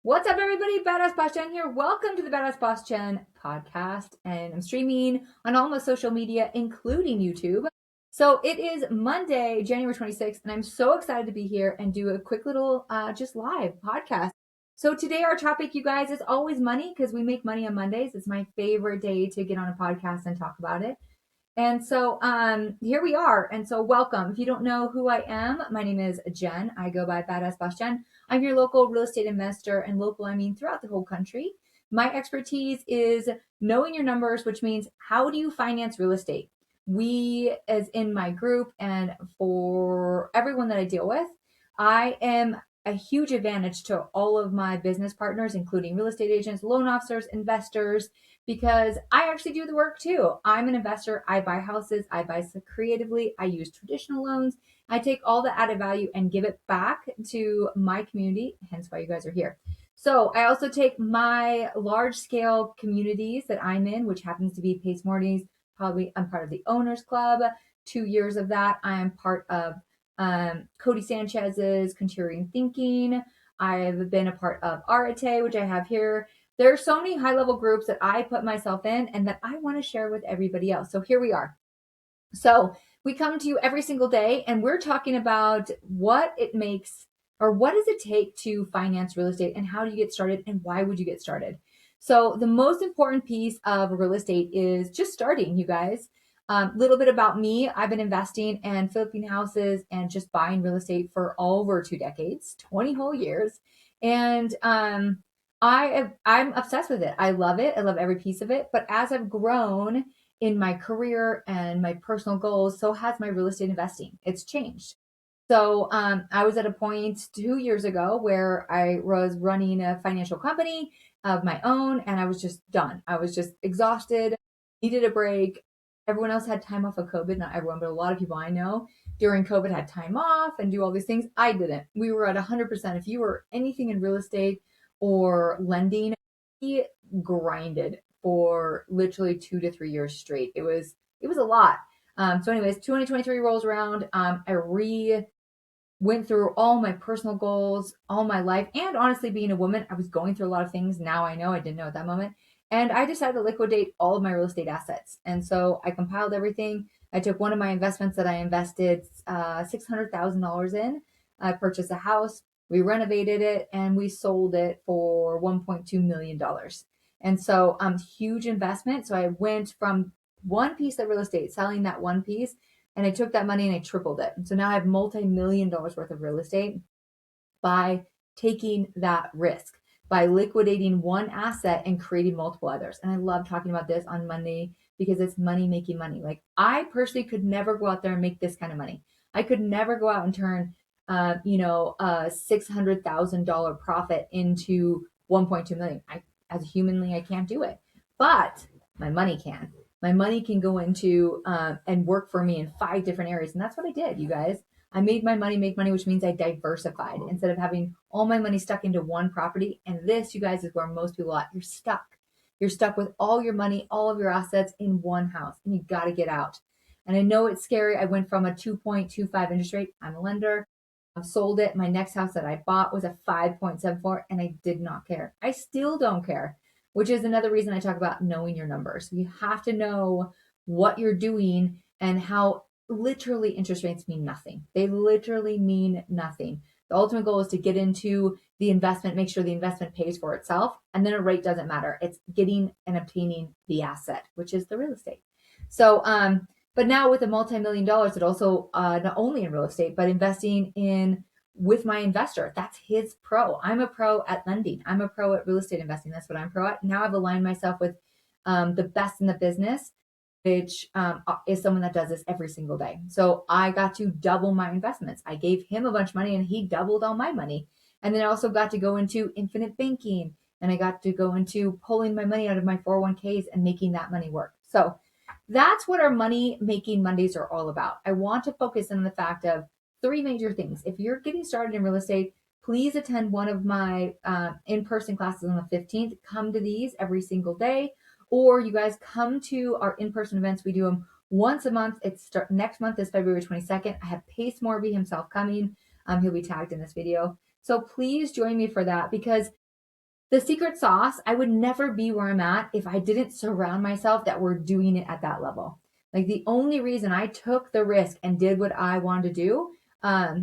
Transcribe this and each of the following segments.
What's up, everybody? Badass Boss Jen here. Welcome to the Badass Boss Jen podcast, and I'm streaming on all my social media, including YouTube. So it is Monday, January 26th, and I'm so excited to be here and do a quick little just live podcast. So today our topic, you guys, is always money because we make money on Mondays. It's my favorite day to get on a podcast and talk about it. And so here we are. And so welcome. If you don't know who I am, my name is Jen. I go by Badass Boss Jen. I'm your local real estate investor, and local, I mean throughout the whole country. My expertise is knowing your numbers, which means how do you finance real estate? We, as in my group, and for everyone that I deal with, I am a huge advantage to all of my business partners, including real estate agents, loan officers, investors, because I actually do the work too. I'm an investor. I buy houses. I buy creatively. I use traditional loans. I take all the added value and give it back to my community, hence why you guys are here. So I also take my large scale communities that I'm in, which happens to be Pace Mornings. Probably I'm part of the Owners Club. 2 years of that. I am part of Cody Sanchez's Contrarian Thinking. I've been a part of Arate, which I have here. There are so many high level groups that I put myself in and that I want to share with everybody else. So here we are. So we come to you every single day and we're talking about what it makes or what does it take to finance real estate and how do you get started and why would you get started? So the most important piece of real estate is just starting, you guys. Little bit about me. I've been investing and flipping houses and just buying real estate for over 2 decades, 20 whole years. And I'm obsessed with it. I love it. I love every piece of it. But as I've grown in my career and my personal goals, so has my real estate investing. It's changed. So I was at a point 2 years ago where I was running a financial company of my own and I was just done. I was just exhausted, needed a break. Everyone else had time off of COVID. Not everyone, but a lot of people I know during COVID had time off and do all these things. I didn't. We were at 100%. If you were anything in real estate or lending, we grinded for literally 2 to 3 years straight. It was a lot. So anyways, 2023 rolls around. I went through all my personal goals, all my life, and honestly, being a woman, I was going through a lot of things. Now I know, I didn't know at that moment. And I decided to liquidate all of my real estate assets. And so I compiled everything. I took one of my investments that I invested $600,000 in. I purchased a house, we renovated it, and we sold it for $1.2 million. And so huge investment. So I went from one piece of real estate, selling that one piece, and I took that money and I tripled it. So now I have multi-million dollars worth of real estate by taking that risk, by liquidating one asset and creating multiple others. And I love talking about this on Monday because it's money making money. Like I personally could never go out there and make this kind of money. I could never go out and turn, a $600,000 profit into 1.2 million. As a humanly, I can't do it, but my money can. My money can go into and work for me in 5 different areas, and that's what I did, you guys. I made my money make money, which means I diversified instead of having all my money stuck into one property. And this, you guys, is where most people are. You're stuck. You're stuck with all your money, all of your assets in one house, and you got to get out. And I know it's scary. I went from a 2.25 interest rate. I'm a lender. I've sold it. My next house that I bought was a 5.74, and I did not care. I still don't care, which is another reason I talk about knowing your numbers. You have to know what you're doing and how literally interest rates mean nothing. They literally mean nothing. The ultimate goal is to get into the investment, make sure the investment pays for itself, and then a rate doesn't matter. It's getting and obtaining the asset, which is the real estate. So, but now with a multi-million dollars, it also not only in real estate, but investing in with my investor. That's his pro. I'm a pro at lending. I'm a pro at real estate investing. That's what I'm pro at. Now I've aligned myself with the best in the business, which is someone that does this every single day. So I got to double my investments. I gave him a bunch of money and he doubled all my money. And then I also got to go into infinite banking and I got to go into pulling my money out of my 401ks and making that money work. So that's what our money making Mondays are all about. I want to focus on the fact of 3 major things. If you're getting started in real estate, please attend one of my in-person classes on the 15th. Come to these every single day, or you guys come to our in-person events. We do them once a month. Next month is February 22nd. I have Pace Morby himself coming. He'll be tagged in this video. So please join me for that because The secret sauce, I would never be where I'm at if I didn't surround myself that were doing it at that level. Like the only reason I took the risk and did what I wanted to do,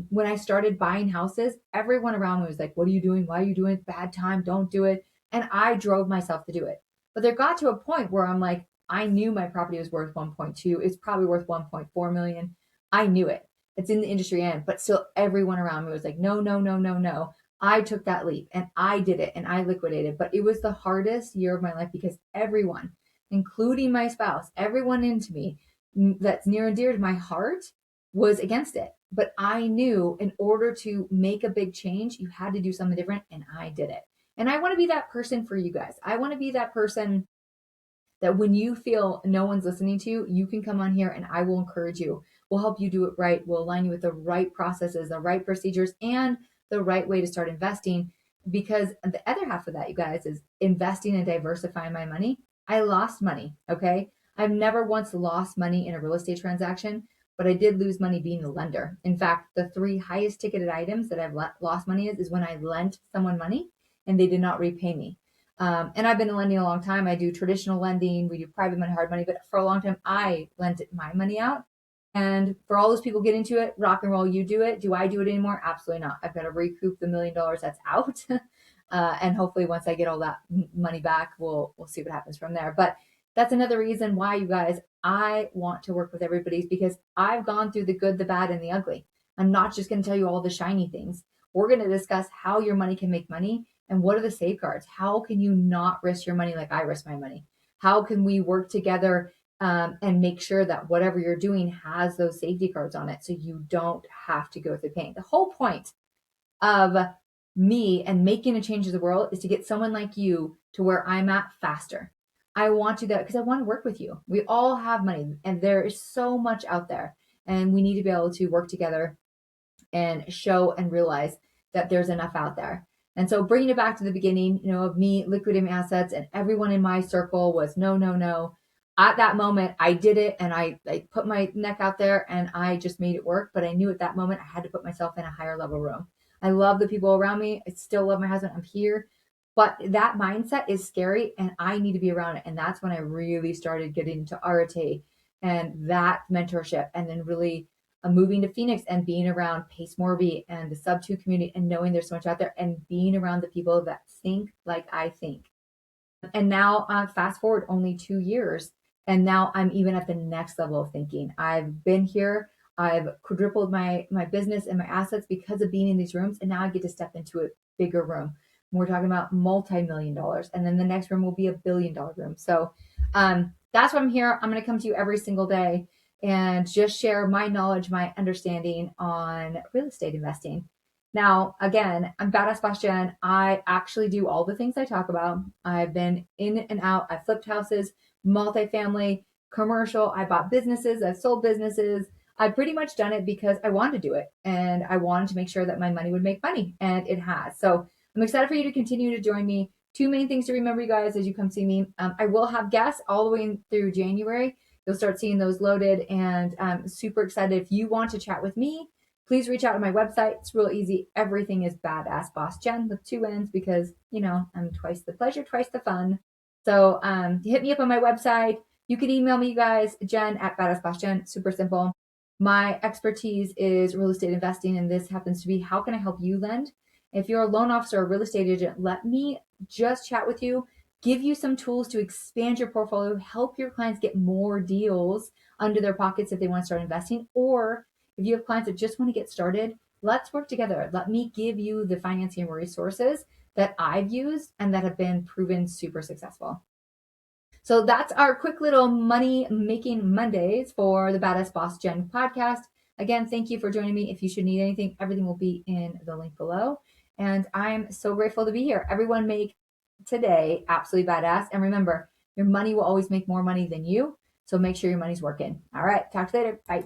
when I started buying houses, everyone around me was like, "What are you doing? Why are you doing it? Bad time. Don't do it." And I drove myself to do it. But there got to a point where I'm like, I knew my property was worth 1.2. It's probably worth 1.4 million. I knew it. It's in the industry end, but still everyone around me was like, no, no, no, no, no. I took that leap and I did it and I liquidated. But it was the hardest year of my life because everyone, including my spouse, everyone into me that's near and dear to my heart was against it. But I knew in order to make a big change, you had to do something different. And I did it. And I want to be that person for you guys. I want to be that person that when you feel no one's listening to you, you can come on here and I will encourage you. We'll help you do it right. We'll align you with the right processes, the right procedures, and the right way to start investing. Because the other half of that, you guys, is investing and diversifying my money. I lost money. Okay. I've never once lost money in a real estate transaction, but I did lose money being a lender. In fact, the three highest ticketed items that I've lost money is when I lent someone money and they did not repay me. And I've been lending a long time. I do traditional lending. We do private money, hard money. But for a long time, I lent my money out. And for all those people get into it, rock and roll, you do it. Do I do it anymore? Absolutely not. I've got to recoup the $1 million that's out. And hopefully once I get all that money back, we'll see what happens from there. But that's another reason why, you guys, I want to work with everybody because I've gone through the good, the bad, and the ugly. I'm not just going to tell you all the shiny things. We're going to discuss how your money can make money and what are the safeguards. How can you not risk your money like I risk my money? How can we work together and make sure that whatever you're doing has those safety cards on it so you don't have to go through pain? The whole point of me and making a change in the world is to get someone like you to where I'm at faster. I want to that because I want to work with you. We all have money and there is so much out there and we need to be able to work together and show and realize that there's enough out there. And so bringing it back to the beginning, of me liquidating assets and everyone in my circle was no, no, no. At that moment, I did it and I put my neck out there and I just made it work. But I knew at that moment I had to put myself in a higher level room. I love the people around me. I still love my husband. I'm here. But that mindset is scary and I need to be around it. And that's when I really started getting into RTA and that mentorship and then really moving to Phoenix and being around Pace Morby and the sub two community and knowing there's so much out there and being around the people that think like I think. And now, fast forward only 2 years, and now I'm even at the next level of thinking. I've been here. I've quadrupled my business and my assets because of being in these rooms, and now I get to step into a bigger room. We're talking about multi-million dollars, and then the next room will be $1 billion room. So that's why I'm here. I'm going to come to you every single day and just share my knowledge, my understanding on real estate investing. Now, again, I'm Badass Boss Jen. I actually do all the things I talk about. I've been in and out. I flipped houses, multifamily, commercial. I bought businesses. I've sold businesses. I've pretty much done it because I wanted to do it and I wanted to make sure that my money would make money, and it has. So I'm excited for you to continue to join me. Two main things to remember, you guys, as you come see me. I will have guests all the way through January. You'll start seeing those loaded, and I'm super excited. If you want to chat with me, please reach out to my website. It's real easy. Everything is Badass Boss Jen with two N's because, I'm twice the pleasure, twice the fun. So hit me up on my website. You can email me, you guys, Jen at Badass Boss Jen. Super simple. My expertise is real estate investing, and this happens to be how can I help you lend? If you're a loan officer or a real estate agent, let me just chat with you, give you some tools to expand your portfolio, help your clients get more deals under their pockets if they want to start investing, or if you have clients that just want to get started, let's work together. Let me give you the financing resources that I've used and that have been proven super successful. So that's our quick little money making Mondays for the Badass Boss Jen podcast. Again, thank you for joining me. If you should need anything, everything will be in the link below. And I'm so grateful to be here. Everyone make today absolutely badass. And remember, your money will always make more money than you. So make sure your money's working. All right. Talk to you later. Bye.